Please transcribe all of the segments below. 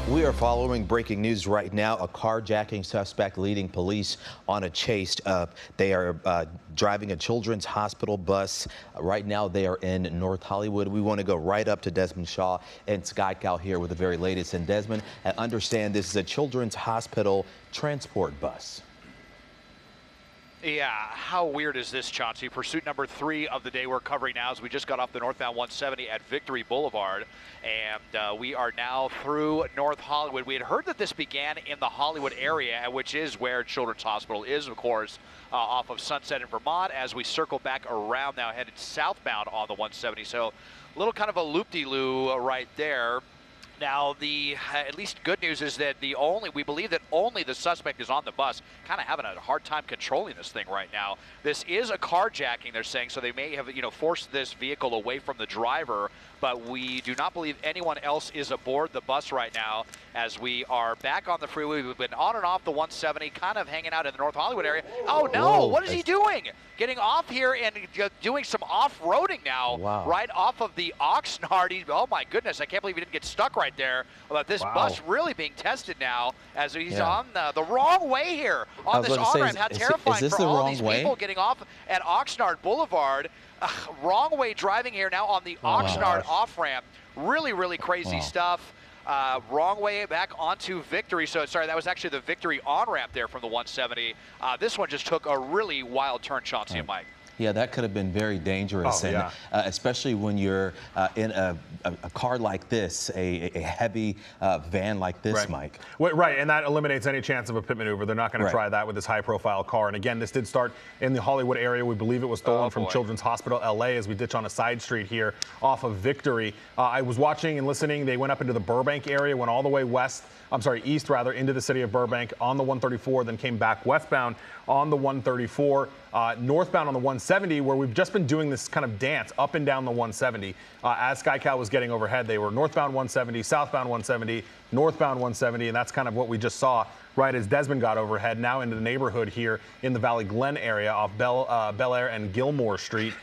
We are following breaking news right now. A carjacking suspect leading police on a chase. They are driving a children's hospital bus. Right now, they are in North Hollywood. We want to go right up to Desmond Shaw and Sky Cal here with the very latest. And Desmond, I understand this is a children's hospital transport bus. Yeah, how weird is this, Chauncey? Pursuit number 3 of the day we're covering now as we just got off the northbound 170 at Victory Boulevard, and we are now through North Hollywood. We had heard that this began in the Hollywood area, which is where Children's Hospital is, of course, off of Sunset in Vermont, as we circle back around now, headed southbound on the 170. So a little kind of a loop-de-loo right there. Now, the at least good news is that we believe that only the suspect is on the bus, kind of having a hard time controlling this thing right now. This is a carjacking, they're saying, so they may have, forced this vehicle away from the driver, but we do not believe anyone else is aboard the bus right now as we are back on the freeway. We've been on and off the 170, kind of hanging out in the North Hollywood area. Oh, no, Whoa. What is he doing? Getting off here and doing some off-roading now, Wow. right off of the Oxnard. Oh, my goodness, I can't believe he didn't get stuck right there. But this bus really being tested now as he's on the wrong way here on this on-ramp. How terrifying for all these people getting off at Oxnard Boulevard. Wrong way driving here now on the Oxnard off-ramp. Really, really crazy stuff. Wrong way back onto Victory. So, sorry, that was actually the Victory on-ramp there from the 170. This one just took a really wild turn, Chauncey and Mike. Yeah, that could have been very dangerous, especially when you're in a car like this, a heavy van like this, Mike. Right, and that eliminates any chance of a pit maneuver. They're not going to try that with this high-profile car. And again, this did start in the Hollywood area. We believe it was stolen from Children's Hospital LA as we ditch on a side street here off of Victory. I was watching and listening. They went up into the Burbank area, went all the way east rather, into the city of Burbank on the 134, then came back westbound on the 134, northbound on the 170, where we've just been doing this kind of dance up and down the 170. As Sky Cal was getting overhead, they were northbound 170, southbound 170, northbound 170, and that's kind of what we just saw right as Desmond got overhead, now into the neighborhood here in the Valley Glen area off Bel Air and Gilmore Street.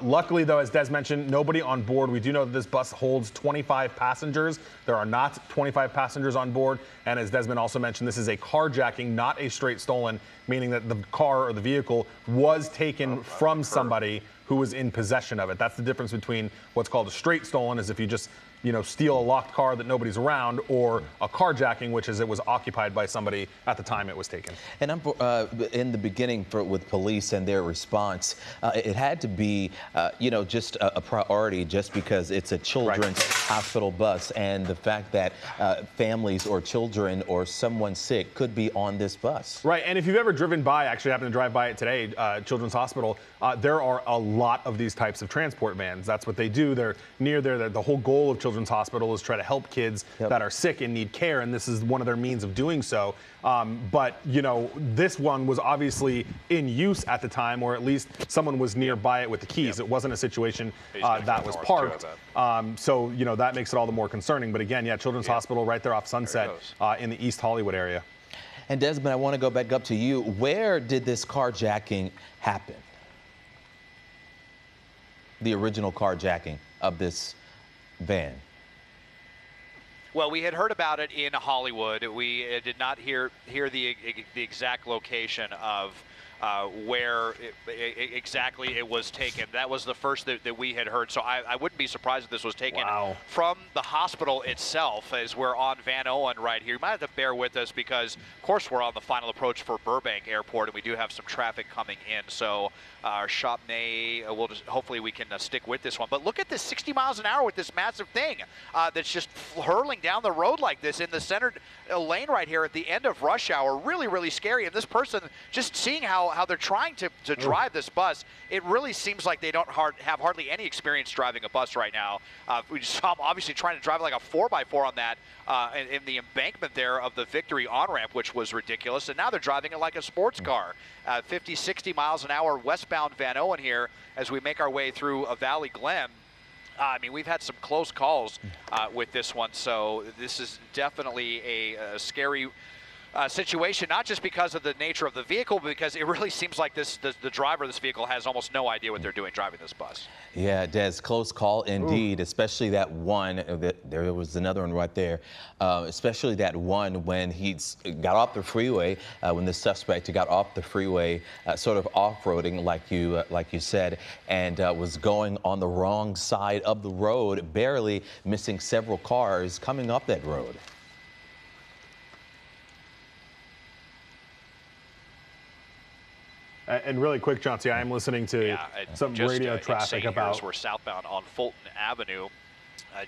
Luckily, though, as Des mentioned, nobody on board. We do know that this bus holds 25 passengers. There are not 25 passengers on board. And as Desmond also mentioned, this is a carjacking, not a straight stolen, meaning that the car or the vehicle was taken from somebody who was in possession of it. That's the difference between what's called a straight stolen, is if you just steal a locked car that nobody's around, or a carjacking, which is it was occupied by somebody at the time it was taken. And I'm in the beginning with police and their response, it had to be, just a priority, just because it's a children's hospital bus, and the fact that families or children or someone sick could be on this bus. Right, and if you've ever driven by, actually happened to drive by it today, Children's Hospital, there are a lot of these types of transport vans. That's what they do. They're near there. The whole goal of Children's Hospital is try to help kids that are sick and need care, and this is one of their means of doing so. But this one was obviously in use at the time, or at least someone was nearby it with the keys. It wasn't a situation that was parked. So that makes it all the more concerning. But again, Children's Hospital right there off Sunset in the East Hollywood area. And Desmond, I want to go back up to you. Where did this carjacking happen? The original carjacking of this van. Well, we had heard about it in Hollywood. We did not hear the exact location of where exactly it was taken. That was the first that we had heard. So I wouldn't be surprised if this was taken from the hospital itself, as we're on Van Owen right here. You might have to bear with us because, of course, we're on the final approach for Burbank Airport, and we do have some traffic coming in. So our shop hopefully we can stick with this one. But look at this 60 miles an hour with this massive thing that's just hurling down the road like this in the center lane right here at the end of rush hour. Really, really scary. And this person, just seeing how they're trying to drive this bus, it really seems like they don't have hardly any experience driving a bus right now. We just saw them obviously trying to drive like a 4x4 on that in the embankment there of the Victory on-ramp, which was ridiculous. And now they're driving it like a sports car. 50, 60 miles an hour westbound Van Owen here as we make our way through a Valley Glen. I mean, we've had some close calls with this one, so this is definitely a scary situation, not just because of the nature of the vehicle, but because it really seems like the driver of this vehicle has almost no idea what they're doing driving this bus. Yeah, Des, close call indeed, especially that one. There was another one right there, especially that one when he got off the freeway, when the suspect got off the freeway, sort of off-roading, like you said, and was going on the wrong side of the road, barely missing several cars coming up that road. And really quick, Chauncey, I am listening to some radio traffic about. We're southbound on Fulton Avenue,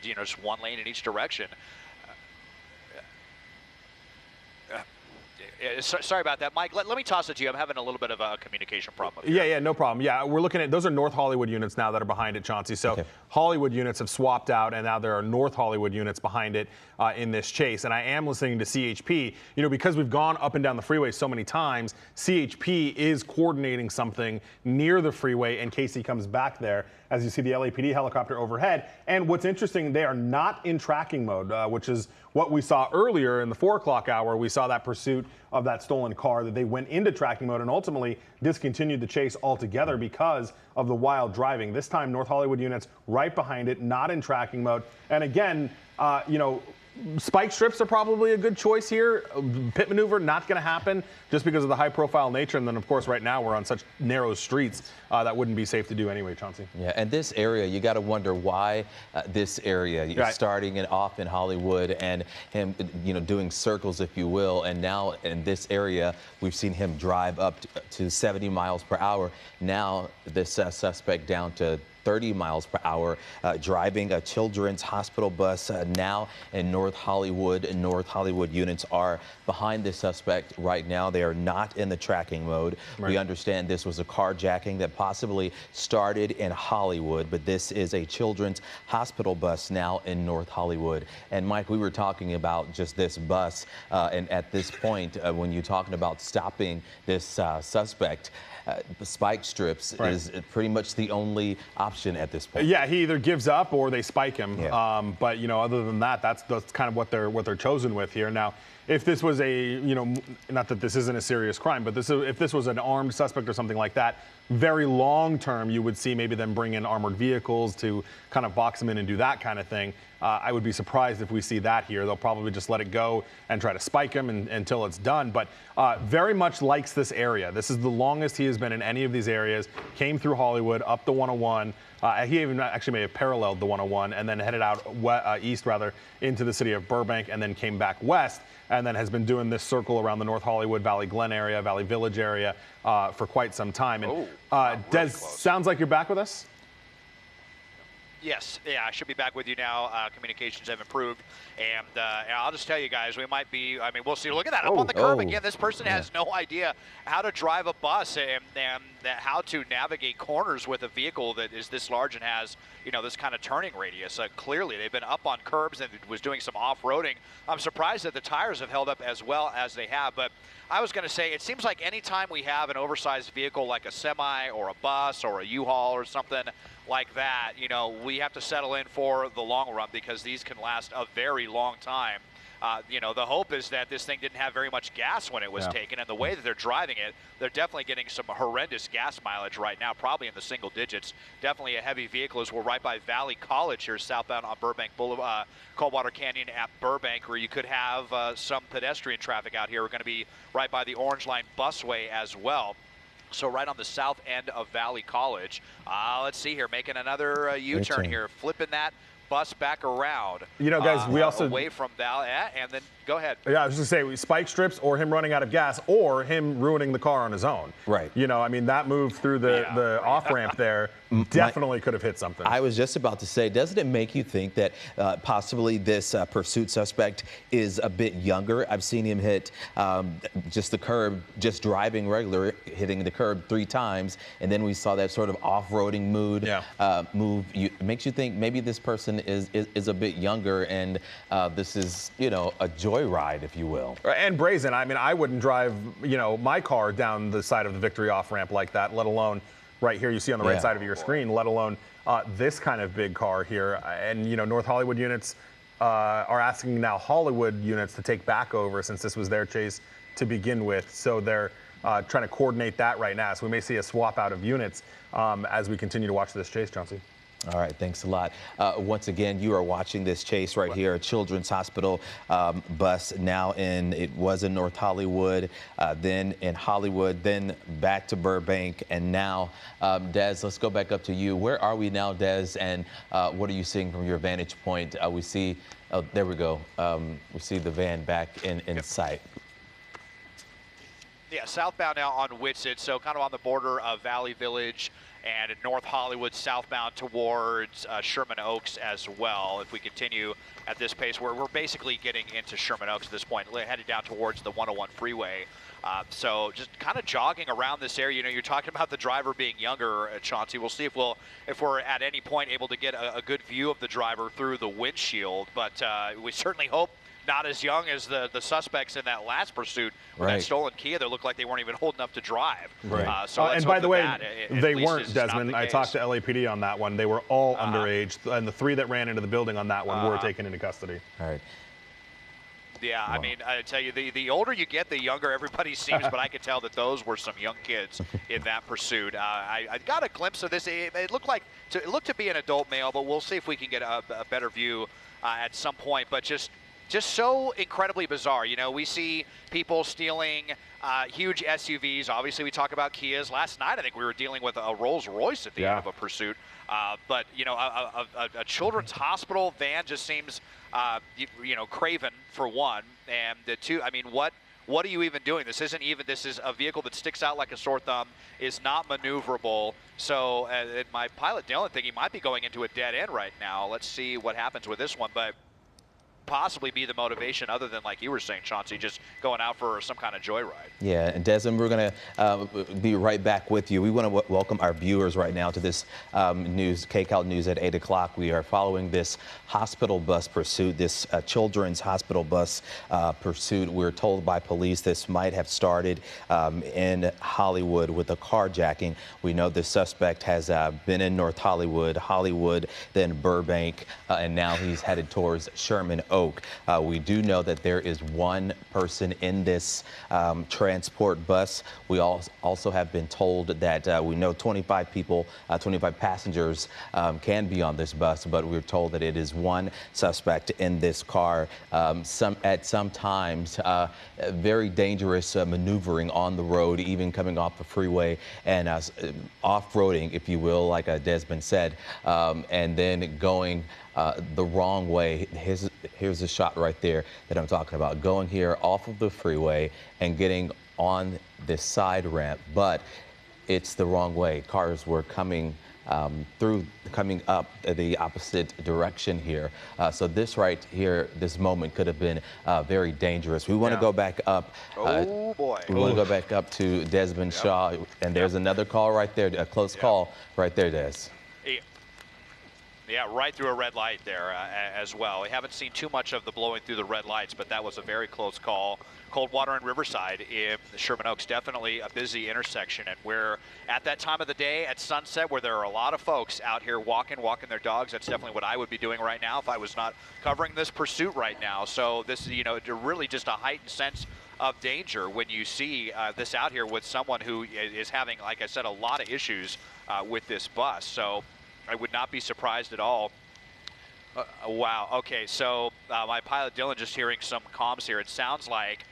just one lane in each direction. Sorry about that, Mike. Let me toss it to you. I'm having a little bit of a communication problem. Yeah, no problem. Yeah, we're looking at, those are North Hollywood units now that are behind it, Chauncey. So Hollywood units have swapped out, and now there are North Hollywood units behind it in this chase. And I am listening to CHP. Because we've gone up and down the freeway so many times, CHP is coordinating something near the freeway in case he comes back there, as you see the LAPD helicopter overhead. And what's interesting, they are not in tracking mode, which is what we saw earlier in the 4 o'clock hour. We saw that pursuit of that stolen car, that they went into tracking mode and ultimately discontinued the chase altogether because of the wild driving. This time, North Hollywood units right behind it, not in tracking mode. And again, spike strips are probably a good choice here. Pit maneuver, not going to happen just because of the high-profile nature. And then, of course, right now we're on such narrow streets that wouldn't be safe to do anyway, Chauncey. Yeah, and this area, you got to wonder why this area. You're starting it off in Hollywood and him, doing circles, if you will. And now in this area, we've seen him drive up to 70 miles per hour. Now this suspect down to 30 miles per hour, driving a children's hospital bus now in North Hollywood. North Hollywood units are behind the suspect right now. They are not in the tracking mode. We understand this was a carjacking that possibly started in Hollywood, but this is a children's hospital bus now in North Hollywood. And Mike, we were talking about just this bus, and at this point, when you're talking about stopping this suspect, spike strips is pretty much the only option at this point. Yeah, he either gives up or they spike him. But other than that, that's kind of what they're chosen with here. Now, if this was a, not that this isn't a serious crime, but if this was an armed suspect or something like that, very long term, you would see maybe them bring in armored vehicles to kind of box them in and do that kind of thing. I would be surprised if we see that here. They'll probably just let it go and try to spike him until it's done. But very much likes this area. This is the longest he has been in any of these areas. Came through Hollywood, up the 101. He even actually may have paralleled the 101 and then headed out east, into the city of Burbank, and then came back west, and then has been doing this circle around the North Hollywood, Valley Glen area, Valley Village area for quite some time. And Des, sounds like you're back with us? Yes, I should be back with you now. Communications have improved, and I'll just tell you guys, we might be. I mean, we'll see. Look at that up on the curb again. This person has no idea how to drive a bus and how to navigate corners with a vehicle that is this large and has this kind of turning radius. Clearly, they've been up on curbs and was doing some off-roading. I'm surprised that the tires have held up as well as they have. But I was going to say, it seems like anytime we have an oversized vehicle like a semi or a bus or a U-Haul or something like that, we have to settle in for the long run because these can last a very long time. The hope is that this thing didn't have very much gas when it was taken, and the way that they're driving it, they're definitely getting some horrendous gas mileage right now, probably in the single digits. Definitely a heavy vehicle as we're right by Valley College here, southbound on Burbank Boulevard, Coldwater Canyon at Burbank, where you could have some pedestrian traffic out here. We're going to be right by the Orange Line busway as well. So right on the south end of Valley College. Let's see here, making another U-turn here, flipping that bus back around. Guys, we also away from Valley, and then go ahead. Yeah, I was just gonna say, spike strips or him running out of gas or him ruining the car on his own. Right. I mean, that move through the off-ramp there definitely could have hit something. I was just about to say, doesn't it make you think that possibly this pursuit suspect is a bit younger? I've seen him hit just the curb, just driving regular, hitting the curb 3 times, and then we saw that sort of off-roading move. It makes you think maybe this person is a bit younger, and this is, a joyride, if you will. And brazen. I mean, I wouldn't drive, my car down the side of the Victory off-ramp like that, let alone right here you see on the right side of your screen, let alone this kind of big car here. And, North Hollywood units, are asking now Hollywood units to take back over since this was their chase to begin with. So they're trying to coordinate that right now. So we may see a swap out of units as we continue to watch this chase, Chauncey. All right, thanks a lot. Once again, you are watching this chase right here, a Children's Hospital bus now it was in North Hollywood, then in Hollywood, then back to Burbank, and now, Des, let's go back up to you. Where are we now, Des, and what are you seeing from your vantage point? We see, oh, there we go. We see the van back in sight. Yeah, southbound now on Whitsett, so kind of on the border of Valley Village and North Hollywood, southbound towards Sherman Oaks as well. If we continue at this pace, we're basically getting into Sherman Oaks at this point, headed down towards the 101 freeway. So just kind of jogging around this area. You know, you're talking about the driver being younger, Chauncey. We'll see if we're at any point able to get a good view of the driver through the windshield, but we certainly hope not as young as the suspects in that last pursuit with that stolen Kia. They looked like they weren't even old enough to drive. Right. So and by the way, they weren't, Desmond. I talked to LAPD on that one. They were all underage, and the 3 that ran into the building on that one were taken into custody. All right. Yeah, I mean, I tell you, the older you get, the younger everybody seems, but I could tell that those were some young kids in that pursuit. I got a glimpse of this. It looked to be an adult male, but we'll see if we can get a better view at some point. But just so incredibly bizarre. You know, we see people stealing huge SUVs. Obviously, we talk about Kias. Last night, I think we were dealing with a Rolls Royce at the end of a pursuit. But, you know, a children's hospital van just seems, you know, craven, for one. And the two, I mean, what are you even doing? This is a vehicle that sticks out like a sore thumb, is not maneuverable. So my pilot Dylan think he might be going into a dead end right now. Let's see what happens with this one. But possibly be the motivation other than, like you were saying, Chauncey, just going out for some kind of joyride. Yeah, and Desmond, we're going to be right back with you. We want to welcome our viewers right now to this news, KCAL News at 8 o'clock. We are following this hospital bus pursuit, this children's hospital bus pursuit. We're told by police this might have started in Hollywood with a carjacking. We know the suspect has been in North Hollywood, then Burbank, and now he's headed towards Sherman Oaks. We do know that there is one person in this transport bus. We also have been told that we know 25 people, 25 passengers can be on this bus, but we're told that it is one suspect in this car. At some times, very dangerous maneuvering on the road, even coming off the freeway and off-roading, if you will, like Desmond said, and then going the wrong way. Here's a shot right there that I'm talking about, going here off of the freeway and getting on this side ramp, but it's the wrong way. Cars were coming coming up the opposite direction here. So this right here, this moment could have been very dangerous. We want to go back up. Oh boy. We want to go back up to Desmond Shaw, and there's another call right there, a close call right there, Des. Yeah, right through a red light there as well. We haven't seen too much of the blowing through the red lights, but that was a very close call. Coldwater and Riverside in Sherman Oaks, definitely a busy intersection. And we're at that time of the day at sunset where there are a lot of folks out here walking their dogs. That's definitely what I would be doing right now if I was not covering this pursuit right now. So this, you know, really just a heightened sense of danger when you see this out here with someone who is having, like I said, a lot of issues with this bus. So I would not be surprised at all. Wow. Okay, so my pilot Dylan just hearing some comms here. It sounds like,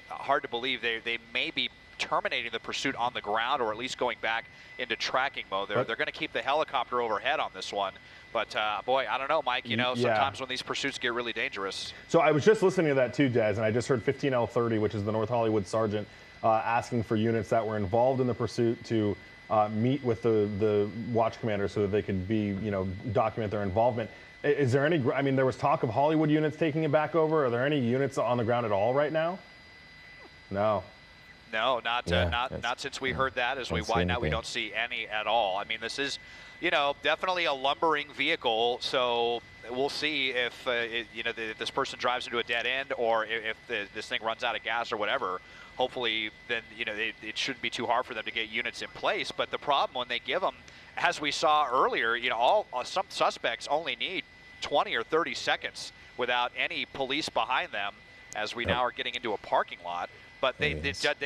hard to believe, they may be terminating the pursuit on the ground, or at least going back into tracking mode. They're going to keep the helicopter overhead on this one. But boy, I don't know, Mike. You know, sometimes when these pursuits get really dangerous. So I was just listening to that too, Des, and I just heard 15L30, which is the North Hollywood sergeant, asking for units that were involved in the pursuit to meet with the watch commander so that they could be, you know, document their involvement. Is there any, I mean, there was talk of Hollywood units taking it back over. Are there any units on the ground at all right now? No. No, not since we heard that. As we widen out, we don't see any at all. I mean, this is, you know, definitely a lumbering vehicle. So we'll see if, you know, this person drives into a dead end, or if this thing runs out of gas or whatever. Hopefully, then, you know, it shouldn't be too hard for them to get units in place. But the problem when they give them, as we saw earlier, you know, some suspects only need 20 or 30 seconds without any police behind them, as we now are getting into a parking lot. But they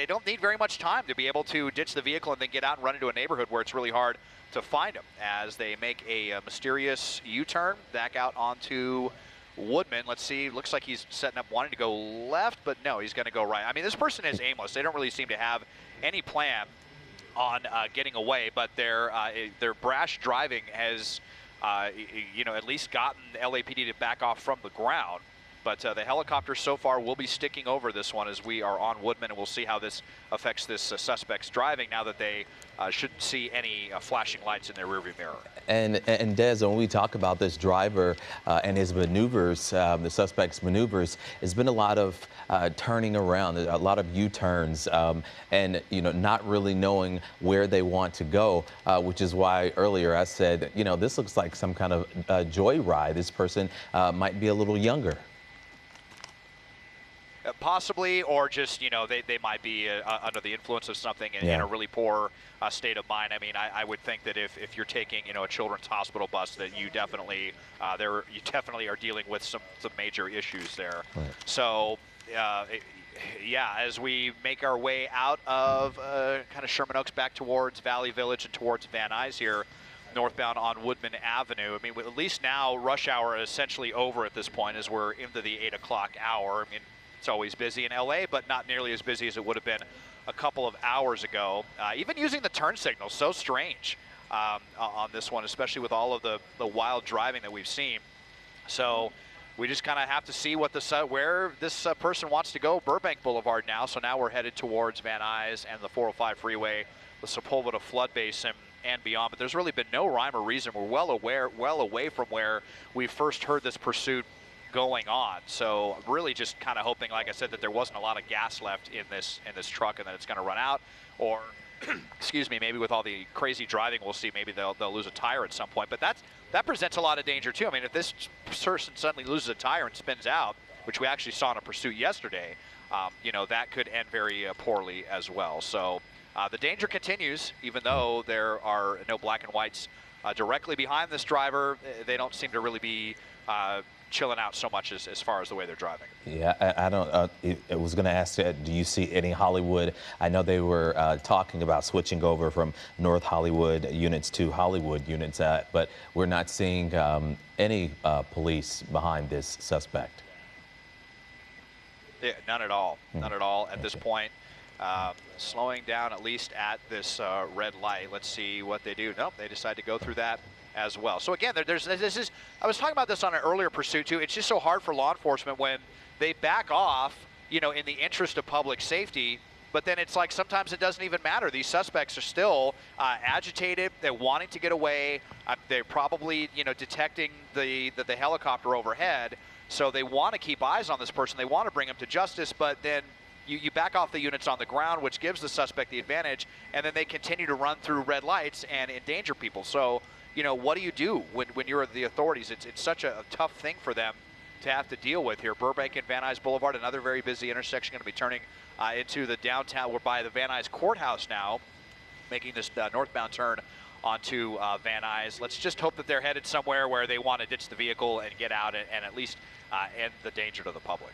don't need very much time to be able to ditch the vehicle and then get out and run into a neighborhood where it's really hard to find them, as they make a mysterious U-turn back out onto Woodman. Let's see, looks like he's setting up wanting to go left, but no, he's going to go right. I mean, this person is aimless. They don't really seem to have any plan on getting away, but their brash driving has, at least gotten the LAPD to back off from the ground. But the helicopter so far will be sticking over this one as we are on Woodman, and we'll see how this affects this suspect's driving now that they shouldn't see any flashing lights in their rearview mirror. And Des, when we talk about this driver and his maneuvers, the suspect's maneuvers, there's been a lot of turning around, a lot of U-turns, and not really knowing where they want to go, which is why earlier I said, this looks like some kind of joyride. This person might be a little younger. Possibly, or just, they might be under the influence of something in a really poor state of mind. I mean, I would think that if you're taking, a children's hospital bus, that you definitely are dealing with some major issues there. Right. So, as we make our way out of kind of Sherman Oaks back towards Valley Village and towards Van Nuys here, northbound on Woodman Avenue. I mean, at least now rush hour is essentially over at this point as we're into the 8 o'clock hour. I mean, it's always busy in LA, but not nearly as busy as it would have been a couple of hours ago. Even using the turn signal, so strange on this one, especially with all of the wild driving that we've seen. So we just kind of have to see what where this person wants to go. Burbank Boulevard now, so now we're headed towards Van Nuys and the 405 freeway, the Sepulveda flood basin and beyond. But there's really been no rhyme or reason. We're well away from where we first heard this pursuit going on. So really just kind of hoping, like I said, that there wasn't a lot of gas left in this truck and that it's going to run out, or excuse me, maybe with all the crazy driving we'll see, maybe they'll lose a tire at some point. But that presents a lot of danger too. I mean, if this person suddenly loses a tire and spins out, which we actually saw in a pursuit yesterday, that could end very poorly as well. So the danger continues, even though there are no black and whites directly behind this driver. They don't seem to really be chilling out so much as far as the way they're driving. Yeah, I don't. I was going to ask, do you see any Hollywood? I know they were talking about switching over from North Hollywood units to Hollywood units, but we're not seeing any police behind this suspect. Yeah, none at all. None at all at this point. Slowing down at least at this red light. Let's see what they do. Nope, they decide to go through that as well. So again, I was talking about this on an earlier pursuit too. It's just so hard for law enforcement when they back off, in the interest of public safety, but then it's like sometimes it doesn't even matter. These suspects are still agitated. They're wanting to get away. They're probably, detecting the helicopter overhead. So they want to keep eyes on this person. They want to bring him to justice, but then you back off the units on the ground, which gives the suspect the advantage, and then they continue to run through red lights and endanger people. So, what do you do when you're the authorities? It's such a tough thing for them to have to deal with here. Burbank and Van Nuys Boulevard, another very busy intersection, going to be turning into the downtown. We're by the Van Nuys Courthouse now, making this northbound turn onto Van Nuys. Let's just hope that they're headed somewhere where they want to ditch the vehicle and get out and at least end the danger to the public.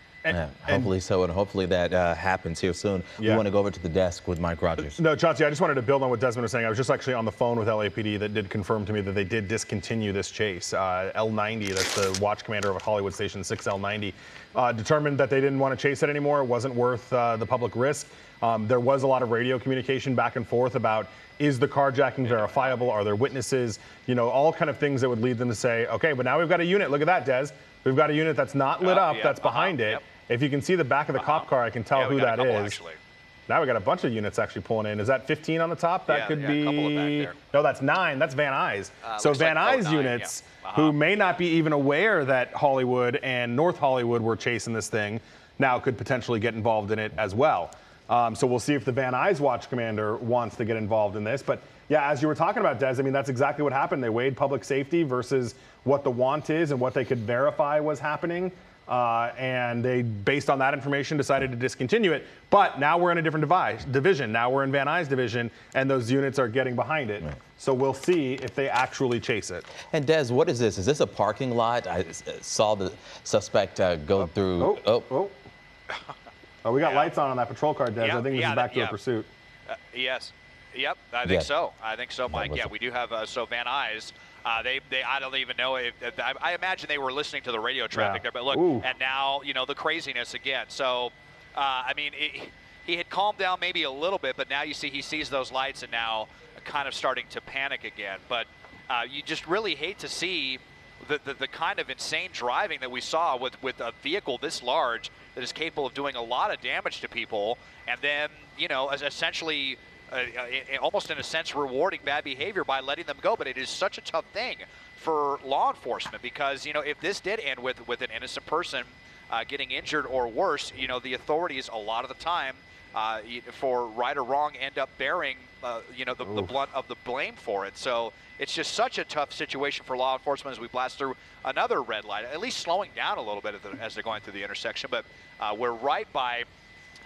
Hopefully so, and hopefully that happens here soon. Yeah. We want to go over to the desk with Mike Rogers. No, Chauncey, I just wanted to build on what Desmond was saying. I was just actually on the phone with LAPD that did confirm to me that they did discontinue this chase. L90, that's the watch commander of Hollywood Station 6L90, determined that they didn't want to chase it anymore. It wasn't worth the public risk. There was a lot of radio communication back and forth about, is the carjacking verifiable? Are there witnesses? All kind of things that would lead them to say, okay, but now we've got a unit. Look at that, Des. We've got a unit that's not lit up, that's behind it. Yep. If you can see the back of the cop car, I can tell who that is. Actually. Now we got a bunch of units actually pulling in. Is that 15 on the top? That could be. A couple of back there. No, that's 9. That's Van Nuys. So Van Nuys units, who may not be even aware that Hollywood and North Hollywood were chasing this thing, now could potentially get involved in it as well. So we'll see if the Van Nuys watch commander wants to get involved in this. But yeah, as you were talking about, Des, I mean, that's exactly what happened. They weighed public safety versus what the want is and what they could verify was happening. and they, based on that information, decided to discontinue it. But now we're in a different division. Now we're in Van Nuys division, and those units are getting behind it. Right. So we'll see if they actually chase it. And Des, what is this? Is this a parking lot? I saw the suspect go through. Oh, we got lights on that patrol car, Des. I think this is back to a pursuit. Yes. Yep, I think so. I think so, Mike. Yeah, we do have, so Van Nuys, I don't even know if, I imagine they were listening to the radio traffic there, but look, and now, you know, the craziness again. So, I mean, he had calmed down maybe a little bit, but now you see he sees those lights and now kind of starting to panic again. But you just really hate to see the kind of insane driving that we saw with a vehicle this large that is capable of doing a lot of damage to people, and then, you know, essentially almost in a sense rewarding bad behavior by letting them go. But it is such a tough thing for law enforcement, because, you know, if this did end with an innocent person getting injured or worse, you know, the authorities a lot of the time, for right or wrong, end up bearing you know, the blunt of the blame for it. So it's just such a tough situation for law enforcement as we blast through another red light, at least slowing down a little bit as they're going through the intersection. But we're right by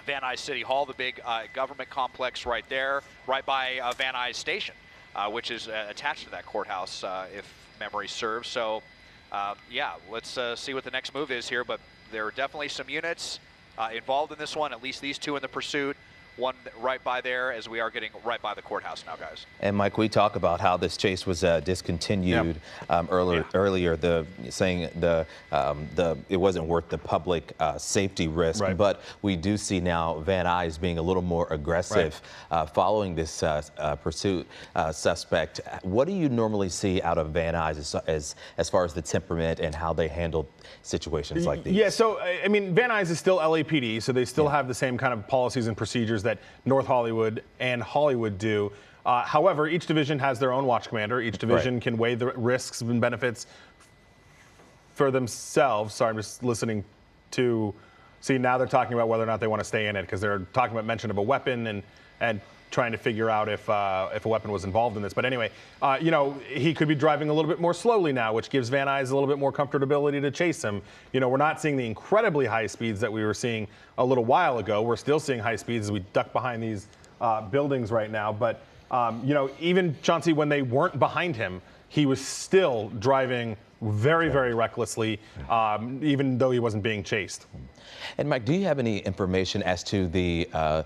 Van Nuys City Hall, the big government complex right there, right by Van Nuys Station, which is attached to that courthouse, if memory serves. So, yeah, let's see what the next move is here. But there are definitely some units involved in this one, at least these two in the pursuit. One right by there, as we are getting right by the courthouse now, guys. And Mike, we talk about how this chase was discontinued earlier, saying it wasn't worth the public safety risk. Right. But we do see now Van Nuys being a little more aggressive following this pursuit suspect. What do you normally see out of Van Nuys as far as the temperament and how they handle situations like these? Yeah, so I mean, Van Nuys is still LAPD, so they still have the same kind of policies and procedures that North Hollywood and Hollywood do. However, each division has their own watch commander. Each division can weigh the risks and benefits for themselves. Sorry, I'm just listening to see now they're talking about whether or not they want to stay in it, because they're talking about mention of a weapon and trying to figure out if a weapon was involved in this. But anyway, you know, he could be driving a little bit more slowly now, which gives Van Nuys a little bit more comfortability to chase him. You know, we're not seeing the incredibly high speeds that we were seeing a little while ago. We're still seeing high speeds as we duck behind these buildings right now. But, you know, even Chauncey, when they weren't behind him, he was still driving very, very recklessly, even though he wasn't being chased. And Mike, do you have any information as to the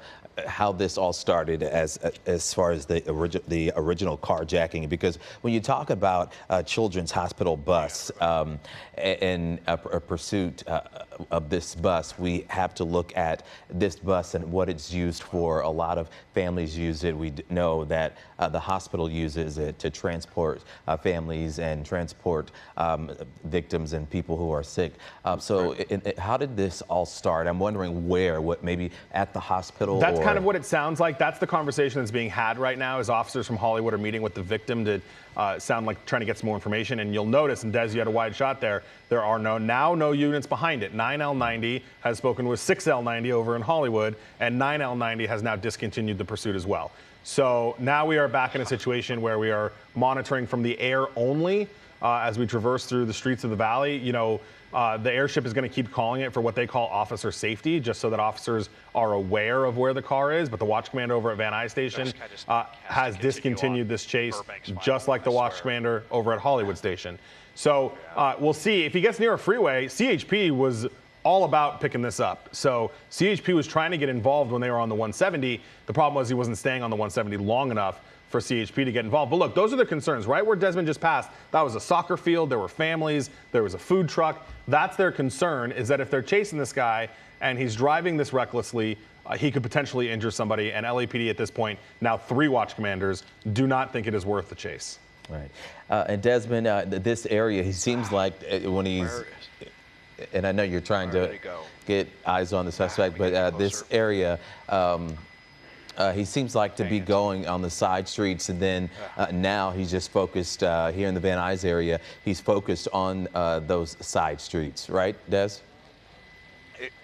how this all started as far as the original carjacking? Because when you talk about Children's Hospital bus and a pursuit of this bus, we have to look at this bus and what it's used for. A lot of families use it. We know that the hospital uses it to transport families and transport victims and people who are sick. So how did this all start? I'm wondering where, maybe at the hospital? That's kind of what it sounds like. That's the conversation that's being had right now, as officers from Hollywood are meeting with the victim to sound like trying to get some more information. And you'll notice, and Des, you had a wide shot there, there are no units behind it. 9L90 has spoken with 6L90 over in Hollywood, and 9L90 has now discontinued the pursuit as well. So now we are back in a situation where we are monitoring from the air only as we traverse through the streets of the valley. You know, the airship is going to keep calling it for what they call officer safety, just so that officers are aware of where the car is. But the watch commander over at Van Nuys Station has discontinued this chase, just like the watch commander over at Hollywood Station. So we'll see. If he gets near a freeway, CHP was all about picking this up. So CHP was trying to get involved when they were on the 170. The problem was he wasn't staying on the 170 long enough for CHP to get involved. But look, those are the concerns. Right where Desmond just passed, that was a soccer field, there were families, there was a food truck. That's their concern, is that if they're chasing this guy and he's driving this recklessly, he could potentially injure somebody. And LAPD at this point, now 3 watch commanders, do not think it is worth the chase. Right. And Desmond, this area, he seems like when he's, and I know you're trying to get eyes on the suspect, but this area, he seems like to be going on the side streets, and then now he's just focused here in the Van Nuys area. He's focused on those side streets, right, Des?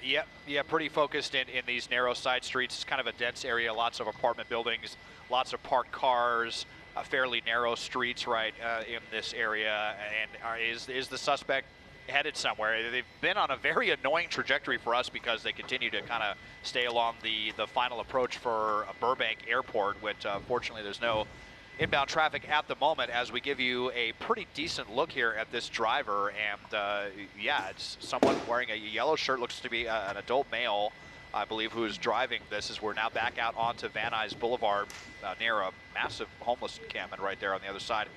Yeah, pretty focused in these narrow side streets. It's kind of a dense area, lots of apartment buildings, lots of parked cars, fairly narrow streets right in this area. And is the suspect headed somewhere. They've been on a very annoying trajectory for us because they continue to kind of stay along the final approach for Burbank Airport, which fortunately there's no inbound traffic at the moment, as we give you a pretty decent look here at this driver. And yeah, it's someone wearing a yellow shirt, looks to be an adult male, I believe, who is driving this. As we're now back out onto Van Nuys Boulevard near a massive homeless encampment right there on the other side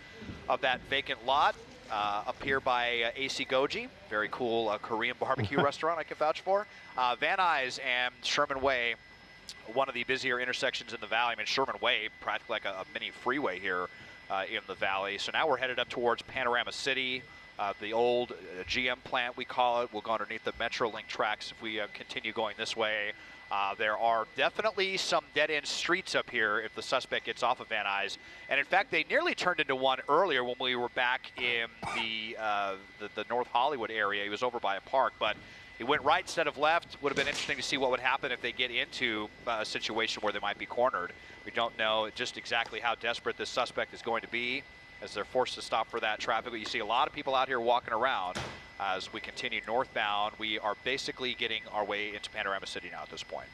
of that vacant lot. Up here by AC Goji, very cool Korean barbecue restaurant I can vouch for. Van Nuys and Sherman Way, one of the busier intersections in the valley. I mean, Sherman Way, practically like a mini freeway here in the valley. So now we're headed up towards Panorama City, the old GM plant, we call it. We'll go underneath the Metrolink tracks if we continue going this way. There are definitely some dead-end streets up here if the suspect gets off of Van Nuys. And in fact, they nearly turned into one earlier when we were back in the North Hollywood area. He was over by a park, but he went right instead of left. Would have been interesting to see what would happen if they get into a situation where they might be cornered. We don't know just exactly how desperate this suspect is going to be as they're forced to stop for that traffic. But you see a lot of people out here walking around. As we continue northbound, we are basically getting our way into Panorama City now at this point.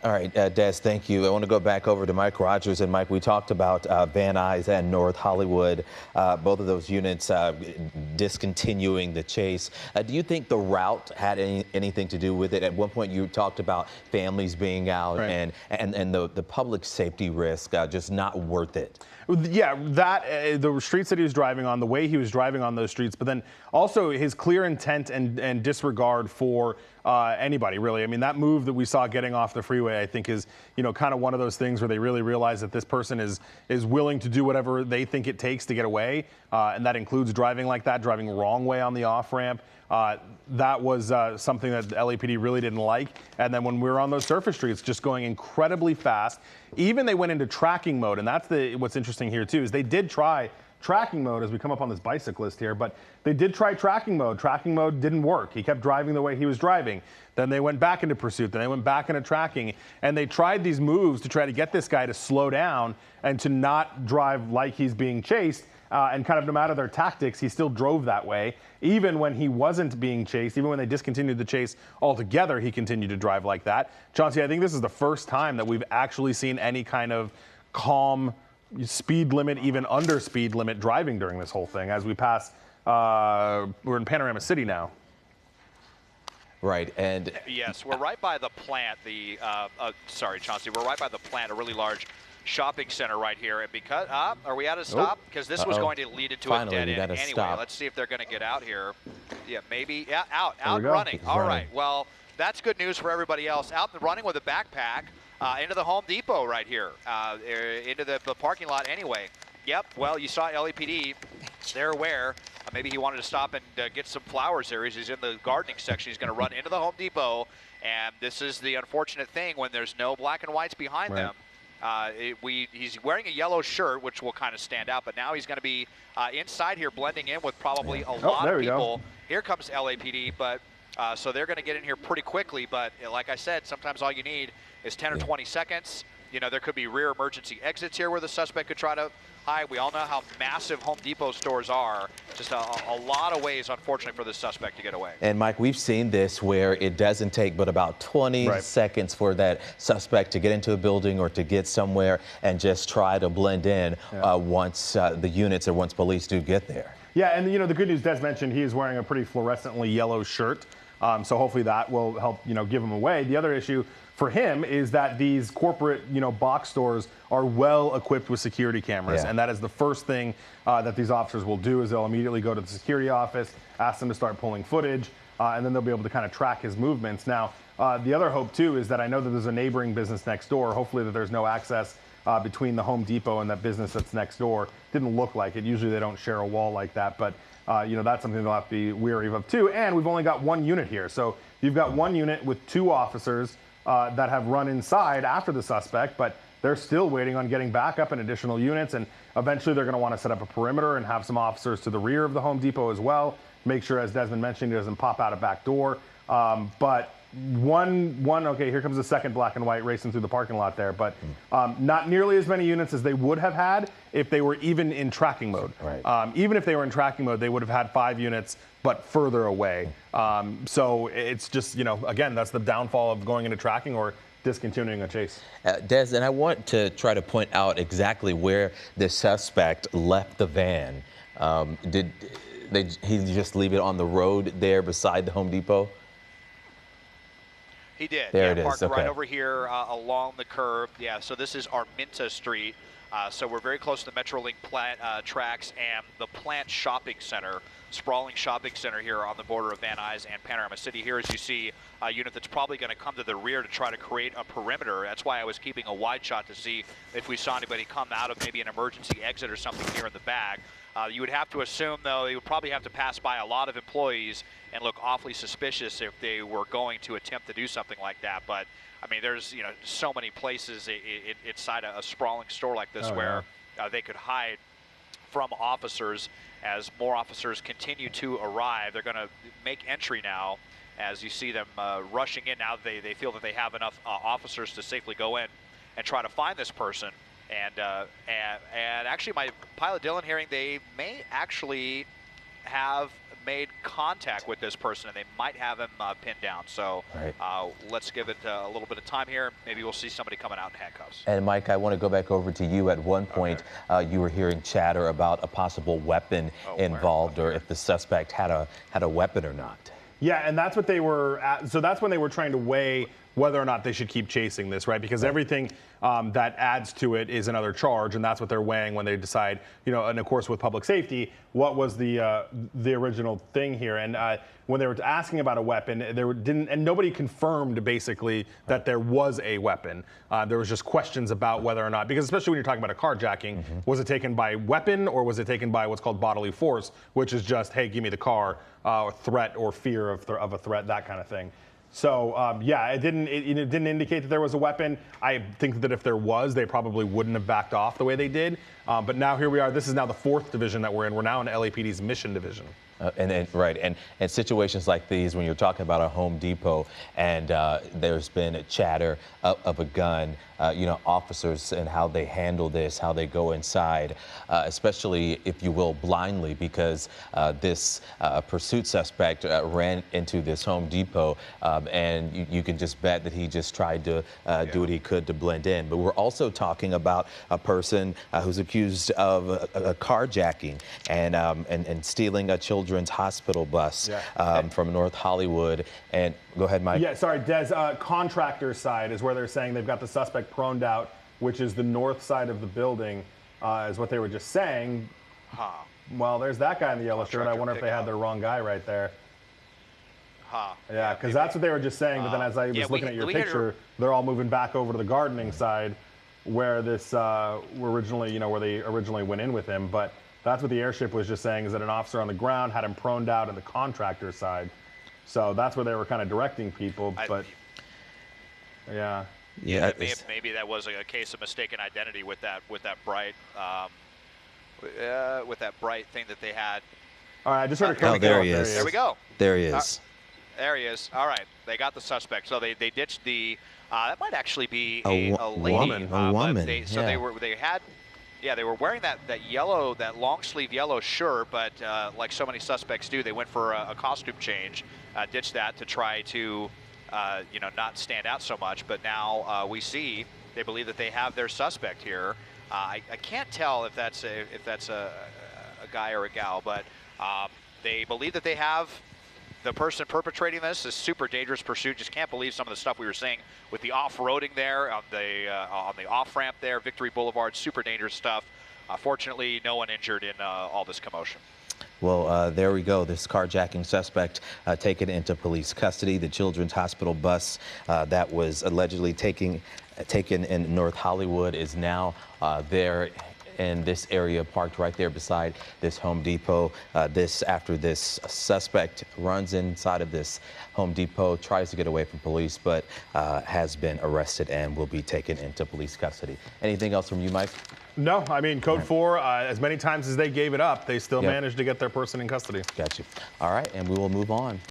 All right, Des, thank you. I want to go back over to Mike Rogers. And Mike, we talked about Van Nuys and North Hollywood, both of those units discontinuing the chase. Do you think the route had anything to do with it? At one point, you talked about families being out, right, and the public safety risk just not worth it. Yeah, the streets that he was driving on, the way he was driving on those streets, but then also his clear intent and disregard for anybody, really. I mean, that move that we saw getting off the freeway, I think, is, you know, kind of one of those things where they really realize that this person is willing to do whatever they think it takes to get away, and that includes driving like that, driving wrong way on the off-ramp. That was something that the LAPD really didn't like. And then when we were on those surface streets, just going incredibly fast. Even they went into tracking mode, and that's what's interesting here too, is they did try tracking mode as we come up on this bicyclist here, but they did try tracking mode. Tracking mode didn't work. He kept driving the way he was driving. Then they went back into pursuit. Then they went back into tracking. And they tried these moves to try to get this guy to slow down and to not drive like he's being chased. And kind of no matter their tactics, he still drove that way. Even when he wasn't being chased, even when they discontinued the chase altogether, he continued to drive like that. Chauncey, I think this is the first time that we've actually seen any kind of calm speed limit, even under speed limit driving during this whole thing. As we pass, we're in Panorama City now. Right, and yes, we're right by the plant. Sorry, Chauncey, we're right by the plant, a really large shopping center right here. And because are we at a stop? Because this was going to lead into Finally, a dead end anyway. Stop. Let's see if they're going to get out here. Yeah, maybe. Yeah, out running. All right. Well, that's good news for everybody else. Out and running with a backpack into the Home Depot right here, into the parking lot anyway. Yep. Well, you saw LAPD. They're aware. Maybe he wanted to stop and get some flowers here. He's in the gardening section. He's going to run into the Home Depot. And this is the unfortunate thing when there's no black and whites behind them. He's wearing a yellow shirt, which will kind of stand out, but now he's going to be inside here blending in with probably a lot of people. Here comes LAPD, but so they're going to get in here pretty quickly. But like I said, sometimes all you need is 10 or 20 seconds. You know, there could be rear emergency exits here where the suspect could try to hide. We all know how massive Home Depot stores are. Just a lot of ways, unfortunately, for the suspect to get away. And Mike, we've seen this where it doesn't take but about 20 seconds for that suspect to get into a building or to get somewhere and just try to blend in once the units or once police do get there. Yeah, and you know, the good news, Des mentioned, he is wearing a pretty fluorescently yellow shirt. So hopefully that will help, you know, give him away. The other issue for him is that these corporate, you know, box stores are well equipped with security cameras. And that is the first thing that these officers will do is they'll immediately go to the security office, ask them to start pulling footage, and then they'll be able to kind of track his movements. Now, the other hope, too, is that I know that there's a neighboring business next door. Hopefully that there's no access between the Home Depot and that business that's next door. Didn't look like it. Usually they don't share a wall like that, but you know, that's something they'll have to be wary of too. And we've only got one unit here. So you've got one unit with two officers that have run inside after the suspect, but they're still waiting on getting back up in additional units. And eventually they're going to want to set up a perimeter and have some officers to the rear of the Home Depot as well. Make sure, as Desmond mentioned, he doesn't pop out a back door. But okay, here comes the second black and white racing through the parking lot there, but not nearly as many units as they would have had if they were even in tracking mode. Right. Even if they were in tracking mode, they would have had 5 units, but further away. So it's just, again, that's the downfall of going into tracking or discontinuing a chase. Des, and I want to try to point out exactly where the suspect left the van. Did he just leave it on the road there beside the Home Depot? He did. There yeah, it is. Parked Okay. right over here along the curb. Yeah, so this is Arminta Street. So we're very close to the Metrolink plant tracks and the Plant Shopping Center, sprawling shopping center here on the border of Van Nuys and Panorama City. Here, as you see, a unit that's probably going to come to the rear to try to create a perimeter. That's why I was keeping a wide shot to see if we saw anybody come out of maybe an emergency exit or something here in the back. You would have to assume, though, they would probably have to pass by a lot of employees and look awfully suspicious if they were going to attempt to do something like that. But I mean, there's so many places inside a sprawling store like this where they could hide from officers. As more officers continue to arrive, they're going to make entry now. As you see them rushing in now, they feel that they have enough officers to safely go in and try to find this person. And actually, my pilot Dylan hearing they may actually have made contact with this person, and they might have him pinned down. So let's give it a little bit of time here. Maybe we'll see somebody coming out in handcuffs. And Mike, I want to go back over to you. At one point, you were hearing chatter about a possible weapon involved, or if the suspect had a weapon or not. Yeah, and that's what they were at. So that's when they were trying to weigh whether or not they should keep chasing this, right? Because everything that adds to it is another charge, and that's what they're weighing when they decide, and of course with public safety, what was the original thing here? And when they were asking about a weapon, and nobody confirmed basically that there was a weapon. There was just questions about whether or not, because especially when you're talking about a carjacking, was it taken by weapon or was it taken by what's called bodily force, which is just, hey, give me the car, or threat or fear of a threat, that kind of thing. So yeah, it didn't indicate that there was a weapon. I think that if there was, they probably wouldn't have backed off the way they did. But now here we are. This is now the 4th division that we're in. We're now in LAPD's mission division. And situations like these, when you're talking about a Home Depot and there's been a chatter of a gun, officers and how they handle this, how they go inside, especially, if you will, blindly, because this pursuit suspect ran into this Home Depot, and you can just bet that he just tried to do what he could to blend in. But we're also talking about a person who's accused of a carjacking and stealing a children's hospital bus from North Hollywood. And go ahead, Mike. Yeah, sorry, Des. Contractor side is where they're saying they've got the suspect proned out, which is the north side of the building, is what they were just saying. Well, there's that guy in the yellow shirt. I wonder if they had the wrong guy right there. Yeah, because that's what they were just saying. But then as I was looking at your picture, they're all moving back over to the gardening side, where this originally, where they originally went in with him. But that's what the airship was just saying, is that an officer on the ground had him proned out in the contractor side. So that's where they were kind of directing people. But yeah, maybe that was a case of mistaken identity with that bright thing that they had. All right, I just heard a coming. Oh, there he is. There we go. There he is. There he is. All right, they got the suspect. So they ditched the. That might actually be a lady. A woman. They were wearing that long sleeve yellow shirt, but like so many suspects do, they went for a costume change, ditched that to try to, not stand out so much. But now we see they believe that they have their suspect here. I can't tell if that's a guy or a gal, but they believe that they have the person perpetrating this. Is super dangerous pursuit. Just can't believe some of the stuff we were seeing with the off-roading there on the off-ramp there, Victory Boulevard. Super dangerous stuff. Fortunately, no one injured in all this commotion. Well, there we go. This carjacking suspect taken into police custody. The Children's Hospital bus that was allegedly taken in North Hollywood is now there in this area, parked right there beside this Home Depot. After this suspect runs inside of this Home Depot, tries to get away from police, but has been arrested and will be taken into police custody. Anything else from you, Mike? No, I mean, Code 4, as many times as they gave it up, they still managed to get their person in custody. Got you. All right, and we will move on.